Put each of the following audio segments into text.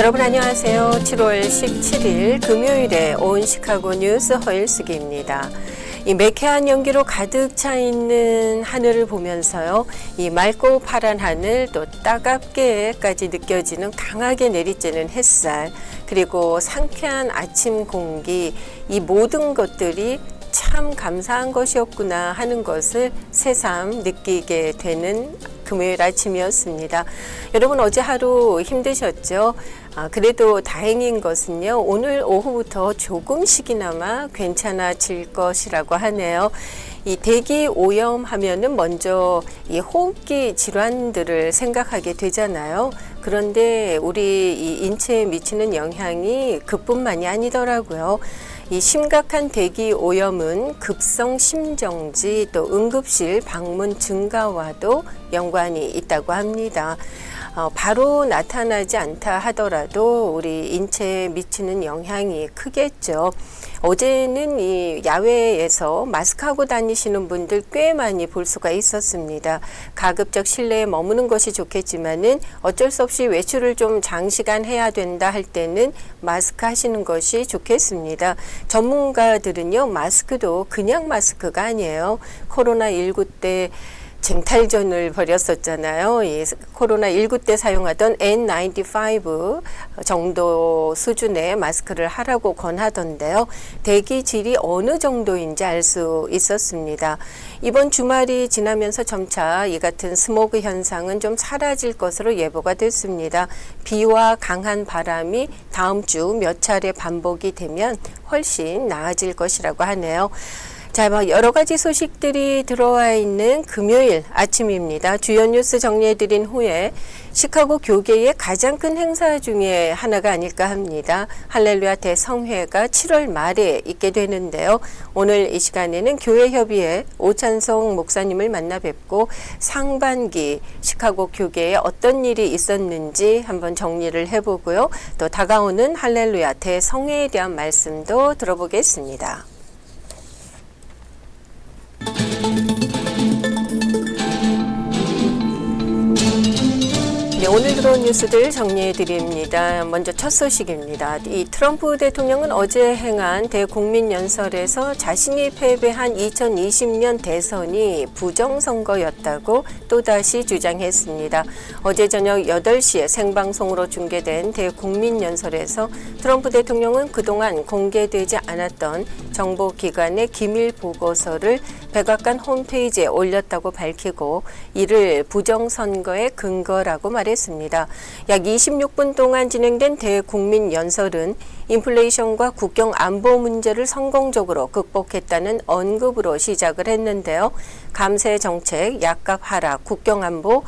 여러분 안녕하세요. 7월 17일 금요일에 온 시카고 뉴스 허일쓰기입니다. 이 매캐한 연기로 가득 차 있는 하늘을 보면서요. 이 맑고 파란 하늘 또 따갑게까지 느껴지는 강하게 내리쬐는 햇살 그리고 상쾌한 아침 공기 이 모든 것들이 참 감사한 것이었구나 하는 것을 새삼 느끼게 되는 금요일 아침이었습니다. 여러분 어제 하루 힘드셨죠? 그래도 다행인 것은요. 오늘 오후부터 조금씩이나마 괜찮아질 것이라고 하네요. 이 대기 오염하면은 먼저 이 호흡기 질환들을 생각하게 되잖아요. 그런데 우리 이 인체에 미치는 영향이 그뿐만이 아니더라고요. 이 심각한 대기 오염은 급성 심정지 또 응급실 방문 증가와도 연관이 있다고 합니다. 바로 나타나지 않다 하더라도 우리 인체에 미치는 영향이 크겠죠. 어제는 이 야외에서 마스크하고 다니시는 분들 꽤 많이 볼 수가 있었습니다. 가급적 실내에 머무는 것이 좋겠지만은 어쩔 수 없이 외출을 좀 장시간 해야 된다 할 때는 마스크 하시는 것이 좋겠습니다. 전문가들은요, 마스크도 그냥 마스크가 아니에요. 코로나19 때 쟁탈전을 벌였었잖아요. 이 코로나19 때 사용하던 N95 정도 수준의 마스크를 하라고 권하던데요. 대기질이 어느 정도인지 알 수 있었습니다. 이번 주말이 지나면서 점차 이 같은 스모그 현상은 좀 사라질 것으로 예보가 됐습니다. 비와 강한 바람이 다음 주 몇 차례 반복이 되면 훨씬 나아질 것이라고 하네요. 자, 여러 가지 소식들이 들어와 있는 금요일 아침입니다. 주요 뉴스 정리해드린 후에 시카고 교계의 가장 큰 행사 중에 하나가 아닐까 합니다. 할렐루야 대성회가 7월 말에 있게 되는데요. 오늘 이 시간에는 교회협의회 오찬성 목사님을 만나 뵙고 상반기 시카고 교계에 어떤 일이 있었는지 한번 정리를 해보고요. 또 다가오는 할렐루야 대성회에 대한 말씀도 들어보겠습니다. 오늘 들어온 뉴스들 정리해 드립니다. 먼저 첫 소식입니다. 이 트럼프 대통령은 어제 행한 대국민연설에서 자신이 패배한 2020년 대선이 부정선거였다고 또다시 주장했습니다. 어제 저녁 8시에 생방송으로 중계된 대국민연설에서 트럼프 대통령은 그동안 공개되지 않았던 정보기관의 기밀 보고서를 백악관 홈페이지에 올렸다고 밝히고 이를 부정선거의 근거라고 말했습니다. 약 26분 동안 진행된 대국민연설은 인플레이션과 국경 안보 문제를 성공적으로 극복했다는 언급으로 시작을 했는데요. 감세 정책, 약값 하락, 국경 안보,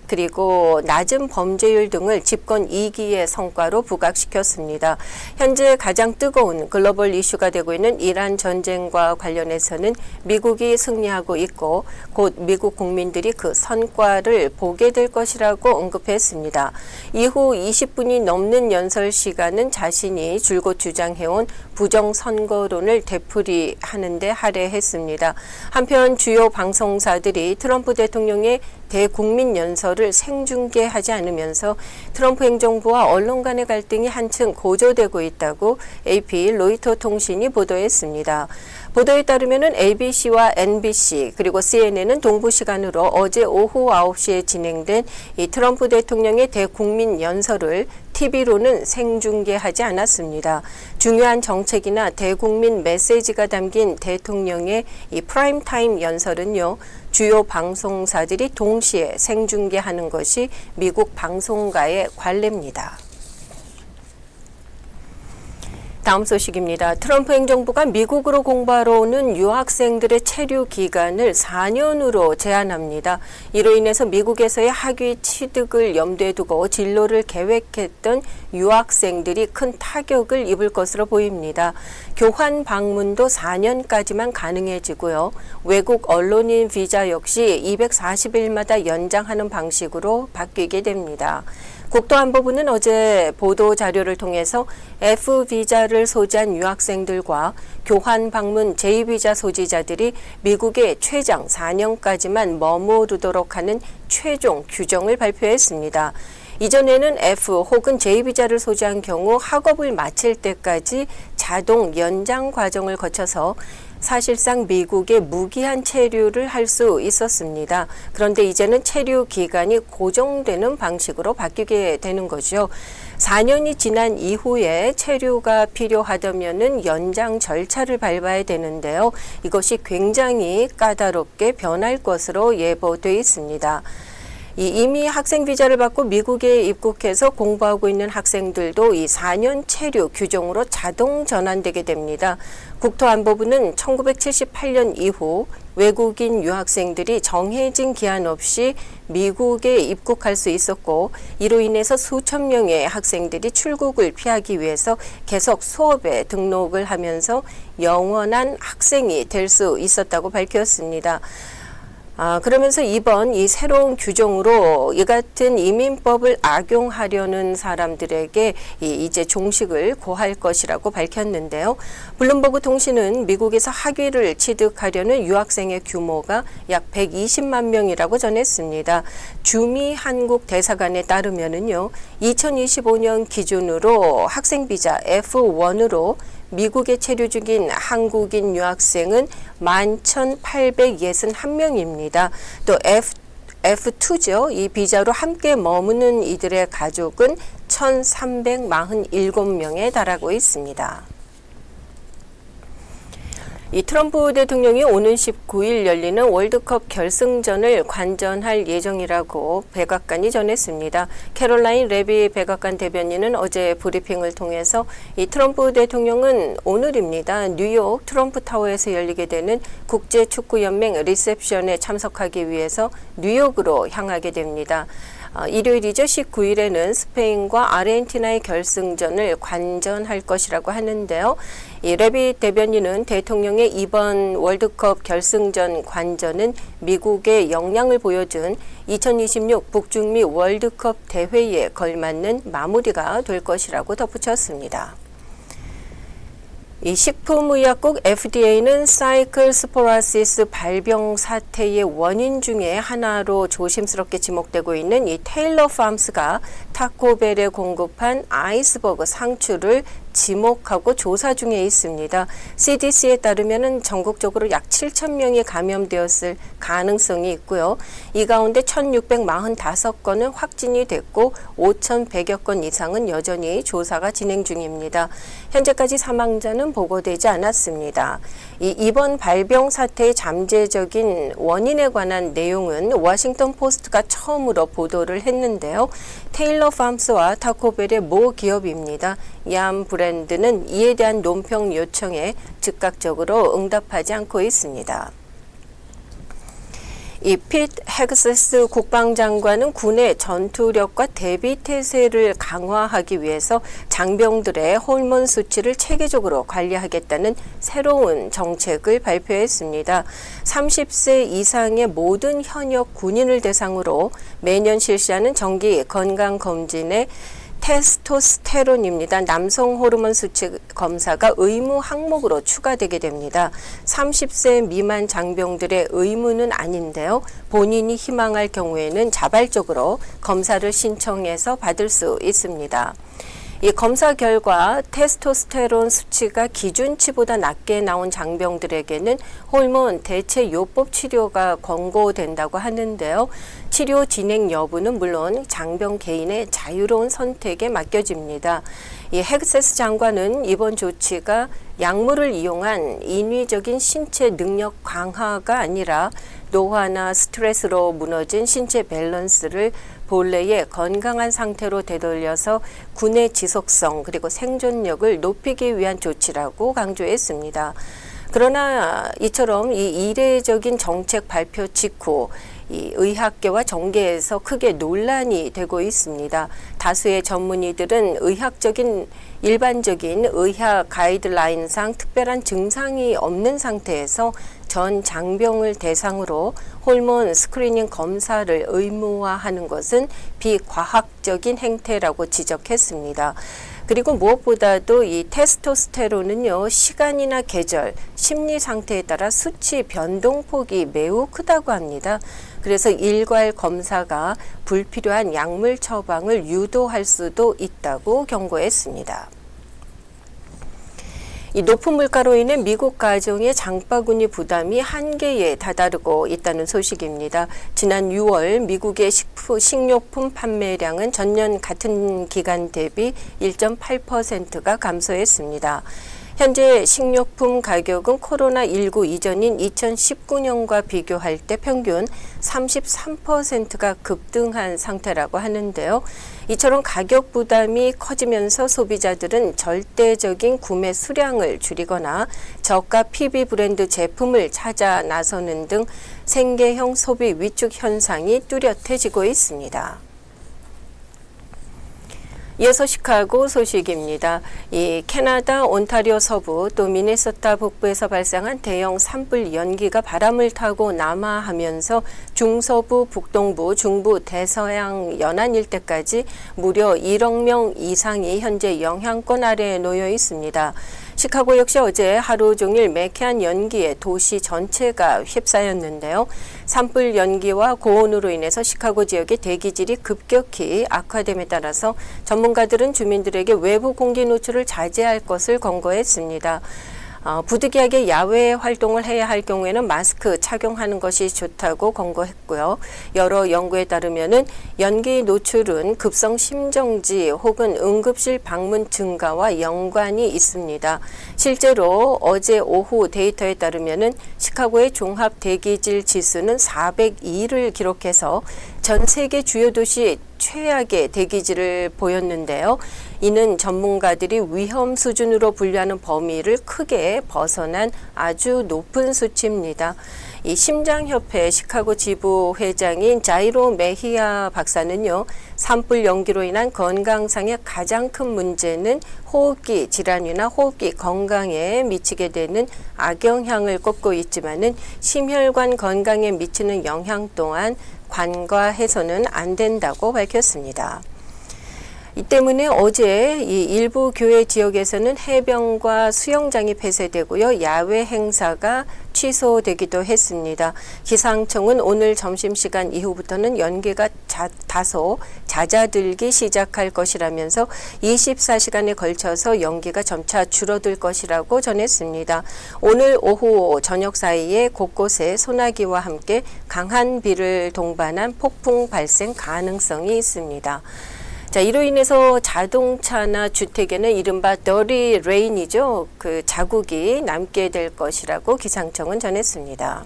그리고 낮은 범죄율 등을 집권 2기의 성과로 부각시켰습니다. 현재 가장 뜨거운 글로벌 이슈가 되고 있는 이란 전쟁과 관련해서는 미국이 승리하고 있고 곧 미국 국민들이 그 선과를 보게 될 것이라고 언급했습니다. 이후 20분이 넘는 연설 시간은 자신이 줄곧 주장해온 부정선거론을 되풀이하는 데 할애했습니다. 한편 주요 방송사들이 트럼프 대통령의 대국민 연설을 생중계하지 않으면서 트럼프 행정부와 언론 간의 갈등이 한층 고조되고 있다고 AP 로이터 통신이 보도했습니다. 보도에 따르면 ABC와 NBC 그리고 CNN은 동부 시간으로 어제 오후 9시에 진행된 이 트럼프 대통령의 대국민 연설을 TV로는 생중계하지 않았습니다. 중요한 정책이나 대국민 메시지가 담긴 대통령의 이 프라임타임 연설은요. 주요 방송사들이 동시에 생중계하는 것이 미국 방송가의 관례입니다. 다음 소식입니다. 트럼프 행정부가 미국으로 공부하러 오는 유학생들의 체류 기간을 4년으로 제한합니다. 이로 인해서 미국에서의 학위 취득을 염두에 두고 진로를 계획했던 유학생들이 큰 타격을 입을 것으로 보입니다. 교환 방문도 4년까지만 가능해지고요. 외국 언론인 비자 역시 240일마다 연장하는 방식으로 바뀌게 됩니다. 국토안보부는 어제 보도자료를 통해서 F비자를 소지한 유학생들과 교환 방문 J비자 소지자들이 미국에 최장 4년까지만 머무르도록 하는 최종 규정을 발표했습니다. 이전에는 F 혹은 J 비자를 소지한 경우 학업을 마칠 때까지 자동 연장 과정을 거쳐서 사실상 미국에 무기한 체류를 할 수 있었습니다. 그런데 이제는 체류 기간이 고정되는 방식으로 바뀌게 되는 거죠. 4년이 지난 이후에 체류가 필요하다면은 연장 절차를 밟아야 되는데요. 이것이 굉장히 까다롭게 변할 것으로 예보돼 있습니다. 이미 학생 비자를 받고 미국에 입국해서 공부하고 있는 학생들도 이 4년 체류 규정으로 자동 전환되게 됩니다. 국토안보부는 1978년 이후 외국인 유학생들이 정해진 기한 없이 미국에 입국할 수 있었고, 이로 인해서 수천 명의 학생들이 출국을 피하기 위해서 계속 수업에 등록을 하면서 영원한 학생이 될 수 있었다고 밝혔습니다. 그러면서 이번 이 새로운 규정으로 이 같은 이민법을 악용하려는 사람들에게 이제 종식을 고할 것이라고 밝혔는데요. 블룸버그 통신은 미국에서 학위를 취득하려는 유학생의 규모가 약 120만 명이라고 전했습니다. 주미 한국 대사관에 따르면은요, 2025년 기준으로 학생 비자 F1으로 미국에 체류 중인 한국인 유학생은 11,861명입니다. 또 F2죠. 이 비자로 함께 머무는 이들의 가족은 1,347명에 달하고 있습니다. 이 트럼프 대통령이 오는 19일 열리는 월드컵 결승전을 관전할 예정이라고 백악관이 전했습니다. 캐롤라인 레비 백악관 대변인은 어제 브리핑을 통해서 이 트럼프 대통령은 오늘입니다. 뉴욕 트럼프 타워에서 열리게 되는 국제축구연맹 리셉션에 참석하기 위해서 뉴욕으로 향하게 됩니다. 일요일이죠. 19일에는 스페인과 아르헨티나의 결승전을 관전할 것이라고 하는데요. 이 레비 대변인은 대통령의 이번 월드컵 결승전 관전은 미국의 역량을 보여준 2026 북중미 월드컵 대회에 걸맞는 마무리가 될 것이라고 덧붙였습니다. 이 식품의약국 FDA는 사이클스포라시스 발병 사태의 원인 중에 하나로 조심스럽게 지목되고 있는 이 테일러 팜스가 타코벨에 공급한 아이스버거 상추를 지목하고 조사 중에 있습니다. CDC에 따르면 전국적으로 약 7,000명이 감염되었을 가능성이 있고요. 이 가운데 1,645건은 확진이 됐고 5,100여 건 이상은 여전히 조사가 진행 중입니다. 현재까지 사망자는 보고되지 않았습니다. 이번 발병 사태의 잠재적인 원인에 관한 내용은 워싱턴 포스트가 처음으로 보도를 했는데요. 테일러 팜스와 타코벨의 모 기업입니다. 얌 브랜드는 이에 대한 논평 요청에 즉각적으로 응답하지 않고 있습니다. 이 핏 헤그세스 국방장관은 군의 전투력과 대비태세를 강화하기 위해서 장병들의 호르몬 수치를 체계적으로 관리하겠다는 새로운 정책을 발표했습니다. 30세 이상의 모든 현역 군인을 대상으로 매년 실시하는 정기 건강검진에 테스토스테론입니다. 남성 호르몬 수치 검사가 의무 항목으로 추가되게 됩니다. 30세 미만 장병들의 의무는 아닌데요. 본인이 희망할 경우에는 자발적으로 검사를 신청해서 받을 수 있습니다. 이 검사 결과 테스토스테론 수치가 기준치보다 낮게 나온 장병들에게는 호르몬 대체 요법 치료가 권고된다고 하는데요. 치료 진행 여부는 물론 장병 개인의 자유로운 선택에 맡겨집니다. 이 헤그세스 장관은 이번 조치가 약물을 이용한 인위적인 신체 능력 강화가 아니라 노화나 스트레스로 무너진 신체 밸런스를 본래의 건강한 상태로 되돌려서 군의 지속성 그리고 생존력을 높이기 위한 조치라고 강조했습니다. 그러나 이처럼 이 이례적인 정책 발표 직후 이 의학계와 정계에서 크게 논란이 되고 있습니다. 다수의 전문의들은 일반적인 의학 가이드라인상 특별한 증상이 없는 상태에서 전 장병을 대상으로 호르몬 스크리닝 검사를 의무화하는 것은 비과학적인 행태라고 지적했습니다. 그리고 무엇보다도 이 테스토스테론은요, 시간이나 계절, 심리 상태에 따라 수치 변동폭이 매우 크다고 합니다. 그래서 일괄 검사가 불필요한 약물 처방을 유도할 수도 있다고 경고했습니다. 이 높은 물가로 인해 미국 가정의 장바구니 부담이 한계에 다다르고 있다는 소식입니다. 지난 6월 미국의 식료품 판매량은 전년 같은 기간 대비 1.8%가 감소했습니다. 현재 식료품 가격은 코로나19 이전인 2019년과 비교할 때 평균 33%가 급등한 상태라고 하는데요. 이처럼 가격 부담이 커지면서 소비자들은 절대적인 구매 수량을 줄이거나 저가 PB 브랜드 제품을 찾아 나서는 등 생계형 소비 위축 현상이 뚜렷해지고 있습니다. 이어서 시카고 소식입니다. 이 캐나다 온타리오 서부 또 미네소타 북부에서 발생한 대형 산불 연기가 바람을 타고 남하하면서 중서부, 북동부, 중부, 대서양 연안 일대까지 무려 1억 명 이상이 현재 영향권 아래에 놓여 있습니다. 시카고 역시 어제 하루 종일 매캐한 연기에 도시 전체가 휩싸였는데요. 산불 연기와 고온으로 인해서 시카고 지역의 대기질이 급격히 악화됨에 따라서 전문가들은 주민들에게 외부 공기 노출을 자제할 것을 권고했습니다. 부득이하게 야외 활동을 해야 할 경우에는 마스크 착용하는 것이 좋다고 권고했고요. 여러 연구에 따르면은 연기 노출은 급성 심정지 혹은 응급실 방문 증가와 연관이 있습니다. 실제로 어제 오후 데이터에 따르면은 시카고의 종합 대기질 지수는 402를 기록해서 전 세계 주요 도시 최악의 대기질을 보였는데요. 이는 전문가들이 위험 수준으로 분류하는 범위를 크게 벗어난 아주 높은 수치입니다. 이 심장협회 시카고 지부 회장인 자이로 메히아 박사는요, 산불 연기로 인한 건강상의 가장 큰 문제는 호흡기 질환이나 호흡기 건강에 미치게 되는 악영향을 꼽고 있지만은 심혈관 건강에 미치는 영향 또한 간과해서는 안 된다고 밝혔습니다. 이 때문에 어제 이 일부 교회 지역에서는 해변과 수영장이 폐쇄되고요. 야외 행사가 취소되기도 했습니다. 기상청은 오늘 점심시간 이후부터는 연기가 다소 잦아들기 시작할 것이라면서 24시간에 걸쳐서 연기가 점차 줄어들 것이라고 전했습니다. 오늘 오후 저녁 사이에 곳곳에 소나기와 함께 강한 비를 동반한 폭풍 발생 가능성이 있습니다. 자, 이로 인해서 자동차나 주택에는 이른바 더리 레인이죠. 그 자국이 남게 될 것이라고 기상청은 전했습니다.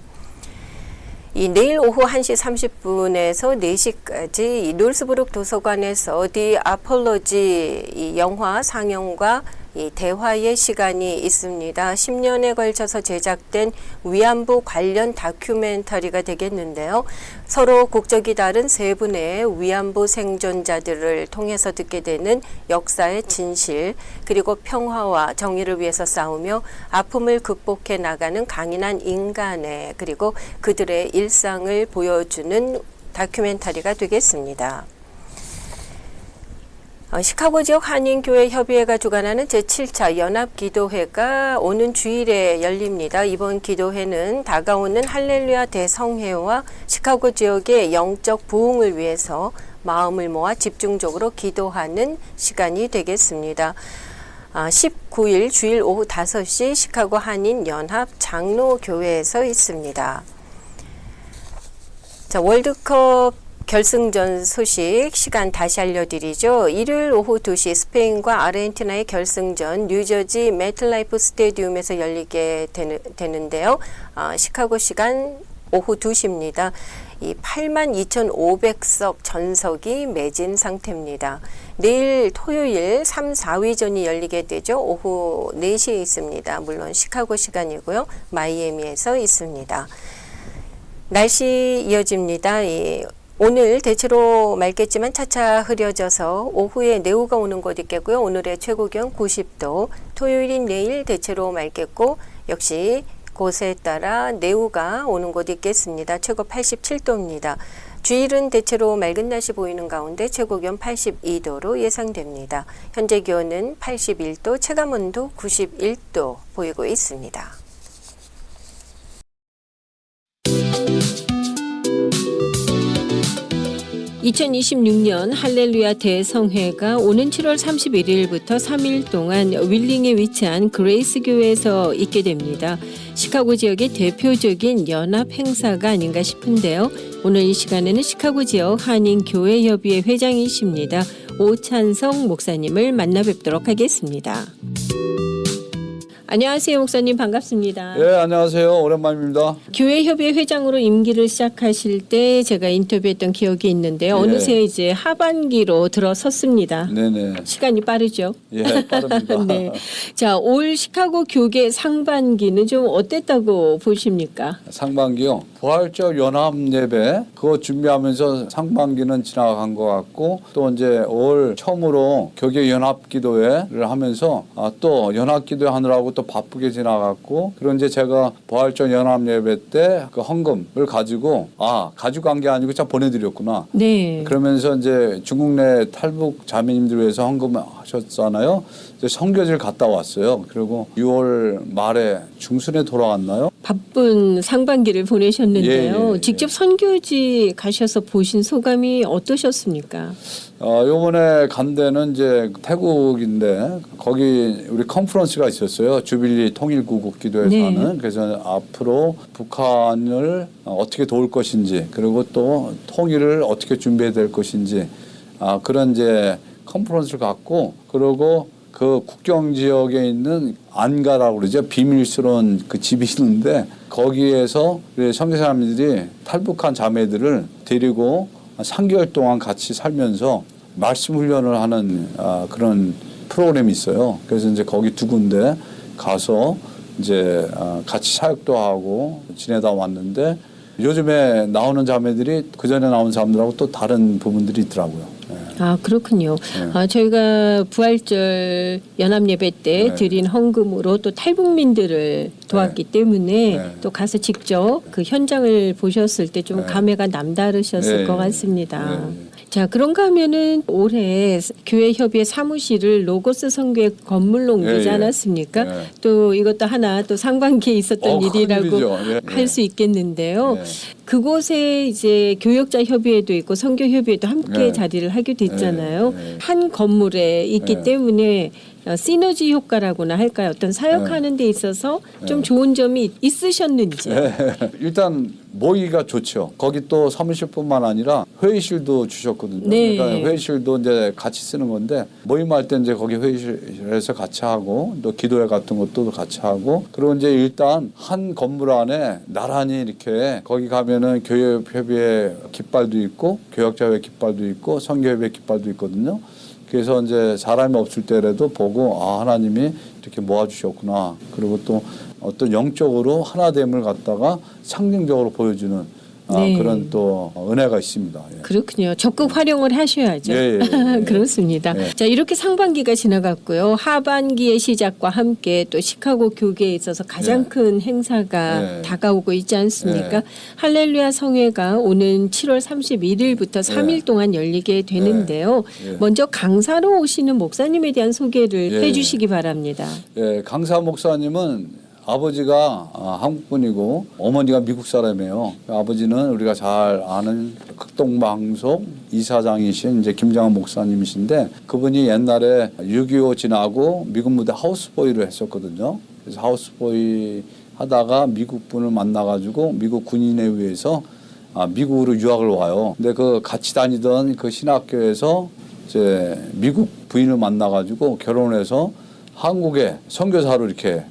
이 내일 오후 1시 30분에서 4시까지 이 놀스브룩 도서관에서 디 아폴로지 이 영화 상영과 이 대화의 시간이 있습니다. 10년에 걸쳐서 제작된 위안부 관련 다큐멘터리가 되겠는데요. 서로 국적이 다른 세 분의 위안부 생존자들을 통해서 듣게 되는 역사의 진실, 그리고 평화와 정의를 위해서 싸우며 아픔을 극복해 나가는 강인한 인간의, 그리고 그들의 일상을 보여주는 다큐멘터리가 되겠습니다. 시카고 지역 한인교회 협의회가 주관하는 제7차 연합기도회가 오는 주일에 열립니다. 이번 기도회는 다가오는 할렐루야 대성회와 시카고 지역의 영적 부흥을 위해서 마음을 모아 집중적으로 기도하는 시간이 되겠습니다. 19일 주일 오후 5시 시카고 한인연합 장로교회에서 있습니다. 자, 월드컵 결승전 소식 시간 다시 알려드리죠. 일요일 오후 2시 스페인과 아르헨티나의 결승전 뉴저지 매틀라이프 스테디움에서 열리게 되는데요. 시카고 시간 오후 2시입니다. 이 82,500석 전석이 매진 상태입니다. 내일 토요일 3, 4위전이 열리게 되죠. 오후 4시에 있습니다. 물론 시카고 시간이고요. 마이애미에서 있습니다. 날씨 이어집니다. 오늘 대체로 맑겠지만 차차 흐려져서 오후에 내우가 오는 곳 있겠고요. 오늘의 최고 기온 90도, 토요일인 내일 대체로 맑겠고 역시 곳에 따라 내우가 오는 곳 있겠습니다. 최고 87도입니다. 주일은 대체로 맑은 날씨 보이는 가운데 최고 기온 82도로 예상됩니다. 현재 기온은 81도, 체감온도 91도 보이고 있습니다. 2026년 할렐루야 대성회가 오는 7월 31일부터 3일 동안 윌링에 위치한 그레이스 교회에서 있게 됩니다. 시카고 지역의 대표적인 연합 행사가 아닌가 싶은데요. 오늘 이 시간에는 시카고 지역 한인교회협의회 회장이십니다. 오찬성 목사님을 만나 뵙도록 하겠습니다. 안녕하세요, 목사님. 반갑습니다. 네, 안녕하세요. 오랜만입니다. 교회협의회 회장으로 임기를 시작하실 때 제가 인터뷰했던 기억이 있는데요. 네. 어느새 이제 하반기로 들어섰습니다. 네네. 시간이 빠르죠? 예, 빠릅니다. 네. 자, 올 시카고 교계 상반기는 좀 어땠다고 보십니까? 상반기요. 부활절 연합 예배 그거 준비하면서 상반기는 지나간 것 같고 또 이제 올 처음으로 교계 연합 기도회를 하면서 또 연합 기도회 하느라고 또 바쁘게 지나갔고 그리고 이제 제가 부활절 연합 예배 때 그 헌금을 가지고 간 게 아니고 참 보내드렸구나. 네. 그러면서 이제 중국 내 탈북 자매님들 위해서 헌금하셨잖아요. 이제 선교지를 갔다 왔어요. 그리고 6월 말에 중순에 돌아왔나요? 바쁜 상반기를 보내셨는데요. 예. 직접 선교지 가셔서 보신 소감이 어떠셨습니까? 요번에 간 데는 이제 태국인데 거기 우리 컨퍼런스가 있었어요. 주빌리 통일구국 기도회에서 네. 하는. 그래서 앞으로 북한을 어떻게 도울 것인지 그리고 또 통일을 어떻게 준비해야 될 것인지 그런 이제 컨퍼런스를 갖고 그리고 그 국경 지역에 있는 안가라고 그러죠. 비밀스러운 그 집이 있는데 거기에서 선교사님들이 탈북한 자매들을 데리고 3개월 동안 같이 살면서 말씀 훈련을 하는 그런 프로그램이 있어요. 그래서 이제 거기 두 군데 가서 이제 같이 사역도 하고 지내다 왔는데 요즘에 나오는 자매들이 그 전에 나온 사람들하고 또 다른 부분들이 있더라고요. 그렇군요. 네. 저희가 부활절 연합예배 때 네. 드린 헌금으로 또 탈북민들을 도왔기 때문에 네. 또 가서 직접 그 현장을 보셨을 때 좀 네. 감회가 남다르셨을 네. 것 같습니다. 네. 자, 그런가 하면은 올해 교회협의회 사무실을 로고스 성교회 건물로 옮기지 예. 않았습니까? 예. 또 이것도 하나 또 상반기에 있었던 일이라고 예. 할 수 있겠는데요. 예. 그곳에 이제 교역자 협의회도 있고 선교 협의회도 함께 네. 자리를 하게 됐잖아요. 네. 한 건물에 있기 네. 때문에 시너지 효과라고나 할까요? 어떤 사역하는 데 있어서 좀 좋은 점이 있으셨는지. 일단 모이기가 좋죠. 거기 또 사무실뿐만 아니라 회의실도 주셨거든요. 네. 그러니까 회의실도 이제 같이 쓰는 건데 모임할 때 이제 거기 회의실에서 같이 하고 또 기도회 같은 것도 같이 하고 그리고 이제 일단 한 건물 안에 나란히 이렇게 거기 가면은 교회협의회 깃발도 있고 교역자회 깃발도 있고 선교협의회 깃발도 있거든요. 그래서 이제 사람이 없을 때라도 보고 하나님이 이렇게 모아주셨구나. 그리고 또 어떤 영적으로 하나됨을 갖다가 상징적으로 보여주는 네. 그런 또 은혜가 있습니다. 예. 그렇군요. 적극 활용을 하셔야죠. 예. 그렇습니다. 예. 자, 이렇게 상반기가 지나갔고요. 하반기의 시작과 함께 또 시카고 교계에 있어서 가장 예. 큰 행사가 예. 다가오고 있지 않습니까? 예. 할렐루야 성회가 오는 7월 31일부터 3일 동안 열리게 되는데요. 예. 먼저 강사로 오시는 목사님에 대한 소개를 예. 해주시기 바랍니다. 예, 강사 목사님은 아버지가 한국분이고 어머니가 미국 사람이에요. 아버지는 우리가 잘 아는 극동방송 이사장이신 이제 김장한 목사님이신데 그분이 옛날에 6.25 지나고 미국 무대 하우스보이를 했었거든요. 그래서 하우스보이 하다가 미국 분을 만나가지고 미국 군인에 의해서 미국으로 유학을 와요. 근데 그 같이 다니던 그 신학교에서 이제 미국 부인을 만나가지고 결혼해서 한국에 선교사로 이렇게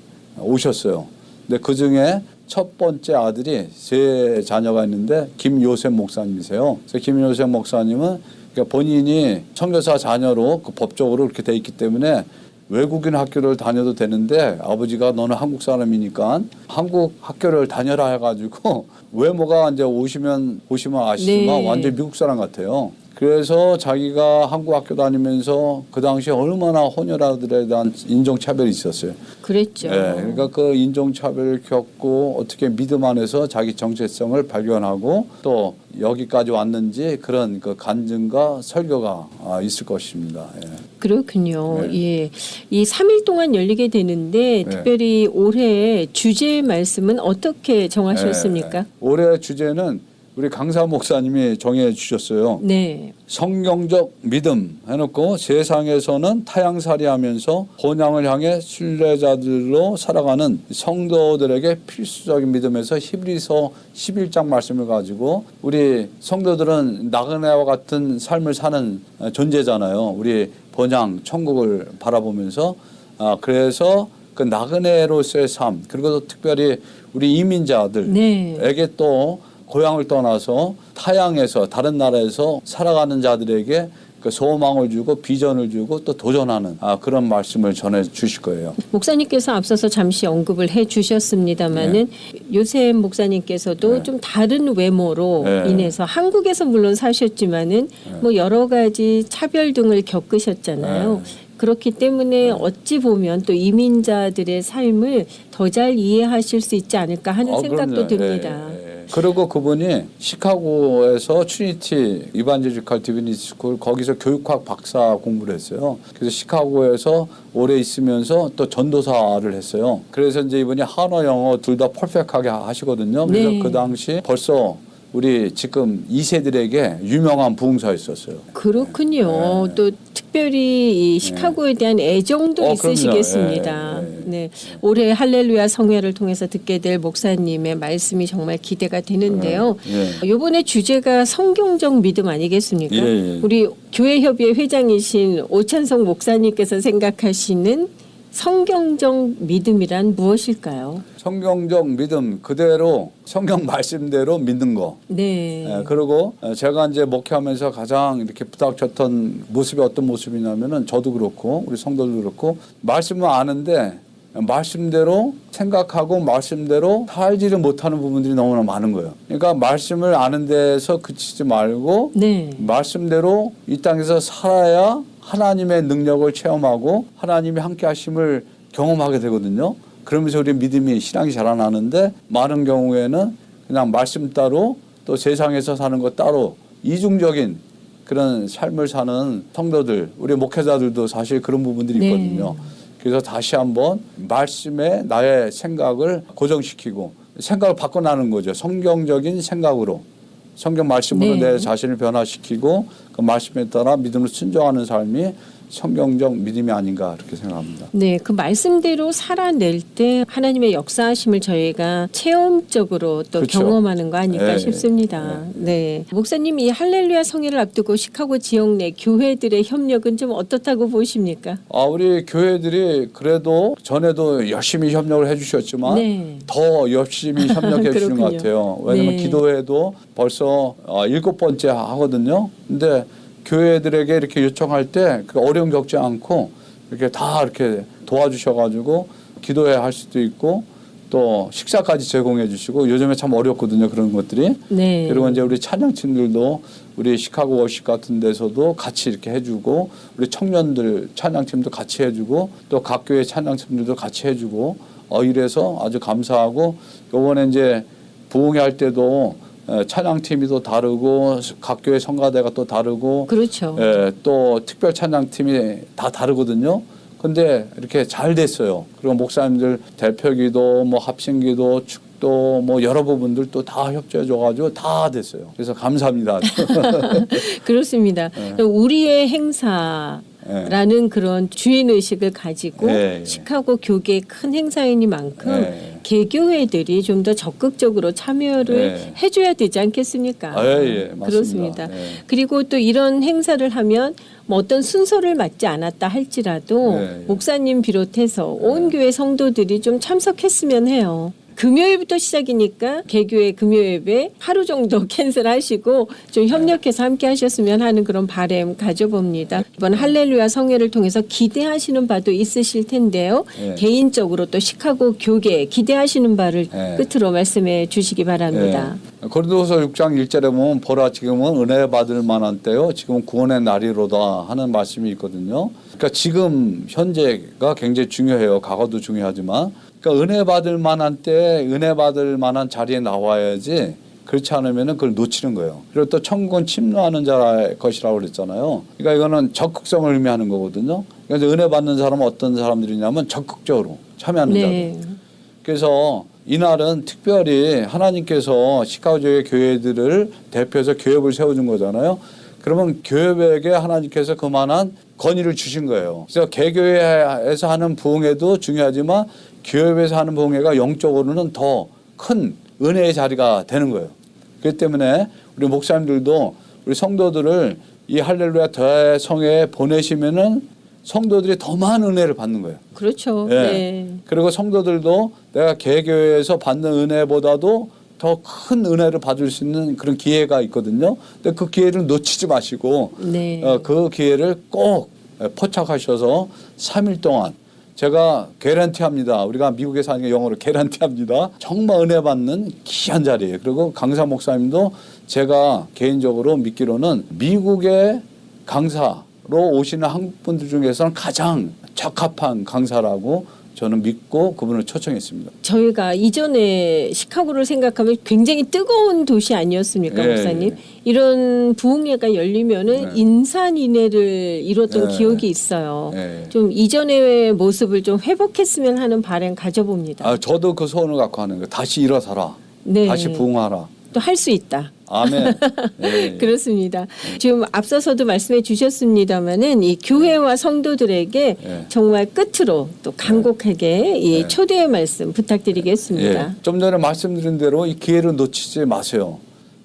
오셨어요. 근데 그 중에 첫 번째 아들이 세 자녀가 있는데 김요셉 목사님이세요. 그래서 김요셉 목사님은 그러니까 본인이 선교사 자녀로 그 법적으로 그렇게 돼 있기 때문에 외국인 학교를 다녀도 되는데 아버지가 너는 한국 사람이니까 한국 학교를 다녀라 해가지고 외모가 이제 보시면 아시지만 네. 완전 미국 사람 같아요. 그래서 자기가 한국 학교 다니면서 그 당시에 얼마나 혼혈아들에 대한 인종차별이 있었어요. 그랬죠. 네, 그러니까 그 인종차별을 겪고 어떻게 믿음 안에서 자기 정체성을 발견하고 또 여기까지 왔는지 그런 그 간증과 설교가 있을 것입니다. 예. 그렇군요. 네. 예. 이 3일 동안 열리게 되는데 특별히 올해 주제 말씀은 어떻게 정하셨습니까? 올해 주제는 우리 강사 목사님이 정해 주셨어요. 네. 성경적 믿음 해놓고 세상에서는 타향살이하면서 본향을 향해 순례자들로 살아가는 성도들에게 필수적인 믿음에서 히브리서 11장 말씀을 가지고 우리 성도들은 나그네와 같은 삶을 사는 존재잖아요. 우리 본향 천국을 바라보면서 그래서 그 나그네로서의 삶 그리고 또 특별히 우리 이민자들에게 또 고향을 떠나서 타향에서 다른 나라에서 살아가는 자들에게 그 소망을 주고 비전을 주고 또 도전하는 그런 말씀을 전해 주실 거예요. 목사님께서 앞서서 잠시 언급을 해 주셨습니다마는 요셉 목사님께서도 좀 다른 외모로 인해서 한국에서 물론 사셨지만은 뭐 여러 가지 차별 등을 겪으셨잖아요. 그렇기 때문에 어찌 보면 또 이민자들의 삶을 더 잘 이해하실 수 있지 않을까 하는 생각도 그럼요. 듭니다. 그리고 그분이 시카고에서 트리니티 이반젤리컬 디비니티 스쿨 거기서 교육학 박사 공부를 했어요. 그래서 시카고에서 오래 있으면서 또 전도사를 했어요. 그래서 이제 이분이 한어 영어 둘 다 퍼펙트하게 하시거든요. 그래서 그 당시 벌써 우리 지금 2세들에게 유명한 부흥사였었어요. 그렇군요. 또 특별히 이 시카고에 대한 애정도 있으시겠습니다. 네. 올해 할렐루야 성회를 통해서 듣게 될 목사님의 말씀이 정말 기대가 되는데요. 이번에 주제가 성경적 믿음 아니겠습니까? 우리 교회협의회 회장이신 오찬석 목사님께서 생각하시는 성경적 믿음이란 무엇일까요? 성경적 믿음 그대로 성경 말씀대로 믿는 거. 그리고 제가 이제 목회하면서 가장 이렇게 부닥쳤던 모습이 어떤 모습이냐면은 저도 그렇고 우리 성도도 그렇고 말씀은 아는데 말씀대로 생각하고 말씀대로 살지를 못하는 부분들이 너무나 많은 거예요. 그러니까 말씀을 아는 데서 그치지 말고 말씀대로 이 땅에서 살아야 하나님의 능력을 체험하고 하나님이 함께 하심을 경험하게 되거든요. 그러면서 우리 믿음이 신앙이 자라나는데 많은 경우에는 그냥 말씀 따로 또 세상에서 사는 것 따로 이중적인 그런 삶을 사는 성도들 우리 목회자들도 사실 그런 부분들이 있거든요. 그래서 다시 한번 말씀에 나의 생각을 고정시키고 생각을 바꿔나는 거죠. 성경적인 생각으로 성경 말씀으로 내 자신을 변화시키고 그 말씀에 따라 믿음으로 순종하는 삶이 성경적 믿음이 아닌가 그렇게 생각합니다. 네, 그 말씀대로 살아낼 때 하나님의 역사하심을 저희가 체험적으로 또 경험하는 거 아닐까 싶습니다. 네, 목사님 이 할렐루야 성회를 앞두고 시카고 지역 내 교회들의 협력은 좀 어떻다고 보십니까? 우리 교회들이 그래도 전에도 열심히 협력을 해주셨지만 더 열심히 협력해 주시는 것 같아요. 왜냐하면 기도회도 벌써 7번째 하거든요. 근데 교회들에게 이렇게 요청할 때 그 어려움 겪지 않고 이렇게 다 이렇게 도와주셔가지고 기도회 할 수도 있고 또 식사까지 제공해 주시고 요즘에 참 어렵거든요 그런 것들이. 그리고 이제 우리 찬양팀들도 우리 시카고 워십 같은 데서도 같이 이렇게 해주고 우리 청년들 찬양팀도 같이 해주고 또 각 교회 찬양팀들도 같이 해주고 이래서 아주 감사하고 요번에 이제 부흥회 할 때도 찬양팀이 또 다르고 각 교회 성가대가 또 다르고 또 특별 찬양팀이 다 다르거든요. 근데 이렇게 잘 됐어요. 그리고 목사님들 대표기도 뭐 합심기도 축도 뭐 여러 부분들 또 다 협조해 줘가지고 다 됐어요. 그래서 감사합니다. 그렇습니다. 우리의 행사 라는 그런 주인의식을 가지고 시카고 교계의 큰 행사이니만큼 개교회들이 좀 더 적극적으로 참여를 해줘야 되지 않겠습니까? 맞습니다. 그렇습니다. 그리고 또 이런 행사를 하면 뭐 어떤 순서를 맞지 않았다 할지라도 목사님 비롯해서 온 교회 성도들이 좀 참석했으면 해요. 금요일부터 시작이니까 개교회 금요예배 하루 정도 캔슬하시고 좀 협력해서 함께 하셨으면 하는 그런 바람 가져봅니다. 이번 할렐루야 성회를 통해서 기대하시는 바도 있으실 텐데요. 개인적으로 또 시카고 교계 기대하시는 바를 끝으로 말씀해 주시기 바랍니다. 고린도서 6장 1절에 보면 보라 지금은 은혜 받을 만한 때요. 지금은 구원의 날이로다 하는 말씀이 있거든요. 그러니까 지금 현재가 굉장히 중요해요. 과거도 중요하지만 그러니까 은혜 받을 만한 때 은혜 받을 만한 자리에 나와야지 그렇지 않으면 그걸 놓치는 거예요. 그리고 또 천국은 침노하는 자의 것이라고 그랬잖아요. 그러니까 이거는 적극성을 의미하는 거거든요. 그래서 은혜 받는 사람은 어떤 사람들이냐면 적극적으로 참여하는 자들. 그래서 이날은 특별히 하나님께서 시카고 지역의 교회들을 대표해서 교회를 세워준 거잖아요. 그러면 교회에게 하나님께서 그만한 권위를 주신 거예요. 그래서 개교회에서 하는 부흥회도 중요하지만 교회에서 하는 부흥회가 영적으로는 더 큰 은혜의 자리가 되는 거예요. 그렇기 때문에 우리 목사님들도 우리 성도들을 이 할렐루야 대성회에 보내시면은 성도들이 더 많은 은혜를 받는 거예요. 그렇죠. 예. 네. 그리고 성도들도 내가 개교회에서 받는 은혜보다도 더 큰 은혜를 받을 수 있는 그런 기회가 있거든요. 근데 그 기회를 놓치지 마시고 네. 그 기회를 꼭 포착하셔서 3일 동안 제가 개런티합니다. 우리가 미국에 사는 게 영어로 개런티합니다. 정말 은혜 받는 귀한 자리예요. 그리고 강사 목사님도 제가 개인적으로 믿기로는 미국의 강사로 오시는 한국 분들 중에서는 가장 적합한 강사라고 저는 믿고 그분을 초청했습니다. 저희가 이전에 시카고를 생각하면 굉장히 뜨거운 도시 아니었습니까, 예, 목사님? 예. 이런 부흥회가 열리면은 네. 인산인해를 이뤘던 네. 기억이 있어요. 네. 좀 이전의 모습을 좀 회복했으면 하는 바람 가져봅니다. 저도 그 소원을 갖고 하는 거예요. 다시 일어서라. 네. 다시 부흥하라. 또 할 수 있다. 아멘. 네. 그렇습니다. 지금 앞서서도 말씀해 주셨습니다마는 이 교회와 성도들에게 네. 정말 끝으로 또 간곡하게 이 네. 초대의 말씀 부탁드리겠습니다. 예. 좀 전에 말씀드린 대로 이 기회를 놓치지 마세요.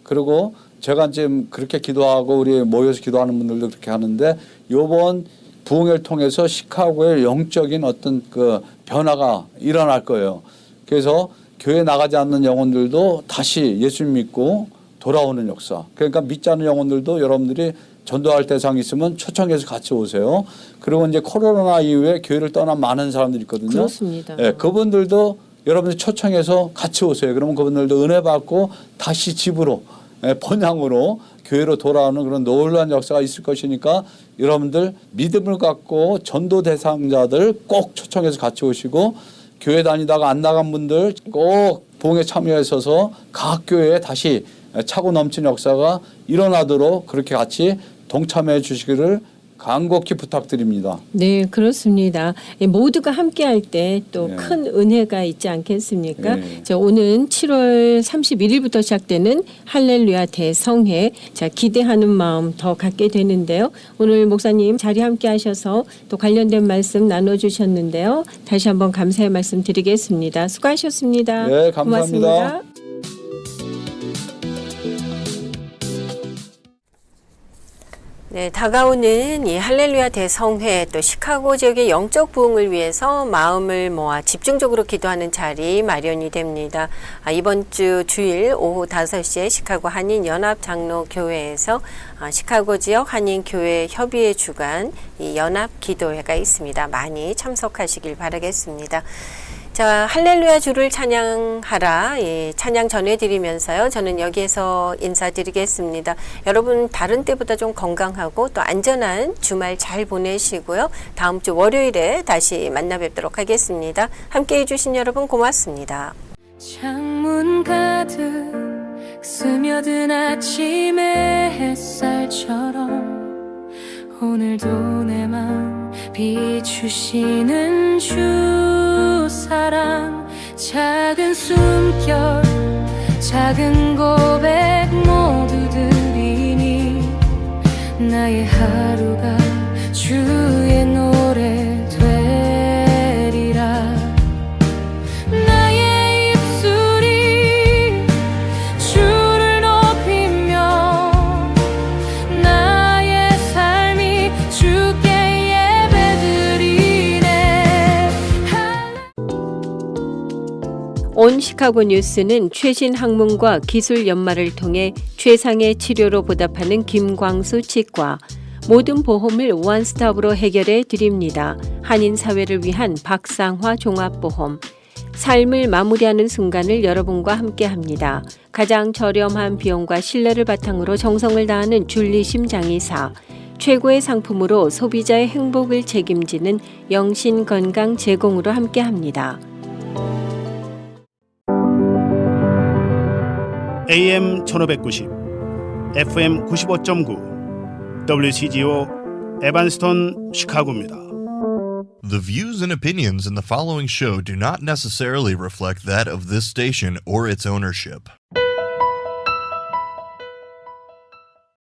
그리고 제가 지금 그렇게 기도하고 우리 모여서 기도하는 분들도 그렇게 하는데 이번 부흥회를 통해서 시카고의 영적인 어떤 그 변화가 일어날 거예요. 그래서 교회 나가지 않는 영혼들도 다시 예수 믿고 돌아오는 역사. 그러니까 믿지 않는 영혼들도 여러분들이 전도할 대상이 있으면 초청해서 같이 오세요. 그리고 이제 코로나 이후에 교회를 떠난 많은 사람들이 있거든요. 그렇습니다. 예, 그분들도 여러분들 초청해서 같이 오세요. 그러면 그분들도 은혜 받고 다시 집으로 본향으로 교회로 돌아오는 그런 놀라운 역사가 있을 것이니까 여러분들 믿음을 갖고 전도 대상자들 꼭 초청해서 같이 오시고 교회 다니다가 안 나간 분들 꼭 부흥에 참여하셔서 각 교회에 다시 차고 넘치는 역사가 일어나도록 그렇게 같이 동참해 주시기를 간곡히 부탁드립니다. 네, 그렇습니다. 모두가 함께할 때 또 네. 큰 은혜가 있지 않겠습니까? 네. 자, 오는 7월 31일부터 시작되는 할렐루야 대성회, 자, 기대하는 마음 더 갖게 되는데요. 오늘 목사님 자리 함께 하셔서 또 관련된 말씀 나눠주셨는데요. 다시 한번 감사의 말씀 드리겠습니다. 수고하셨습니다. 네, 감사합니다. 고맙습니다. 네, 다가오는 이 할렐루야 대성회 또 시카고 지역의 영적 부흥을 위해서 마음을 모아 집중적으로 기도하는 자리 마련이 됩니다. 이번 주 주일 오후 5시에 시카고 한인연합장로교회에서 시카고 지역 한인교회 협의회 주관 이 연합기도회가 있습니다. 많이 참석하시길 바라겠습니다. 자, 할렐루야 주를 찬양하라. 예, 찬양 전해드리면서요. 저는 여기에서 인사드리겠습니다. 여러분 다른 때보다 좀 건강하고 또 안전한 주말 잘 보내시고요. 다음 주 월요일에 다시 만나 뵙도록 하겠습니다. 함께해 주신 여러분 고맙습니다. 창문 가득 스며든 아침의 햇살처럼 오늘도 내 맘 비추시는 주 사랑 작은 숨결 작은 고백 모두 드리니 나의 하루가 주의 노래 되리라 나의 입술이 주를 높이며 나의 삶이 주께 예배드리네 온 시카고 뉴스는 최신 학문과 기술 연마를 통해 최상의 치료로 보답하는 김광수 치과, 모든 보험을 원스톱으로 해결해 드립니다. 한인 사회를 위한 박상화 종합보험. 삶을 마무리하는 순간을 여러분과 함께합니다. 가장 저렴한 비용과 신뢰를 바탕으로 정성을 다하는 줄리심 장의사. 최고의 상품으로 소비자의 행복을 책임지는 영신 건강 제공으로 함께합니다. AM 1590, FM 95.9, WCGO 에반스톤 시카고입니다. The views and opinions in the following show do not necessarily reflect that of this station or its ownership.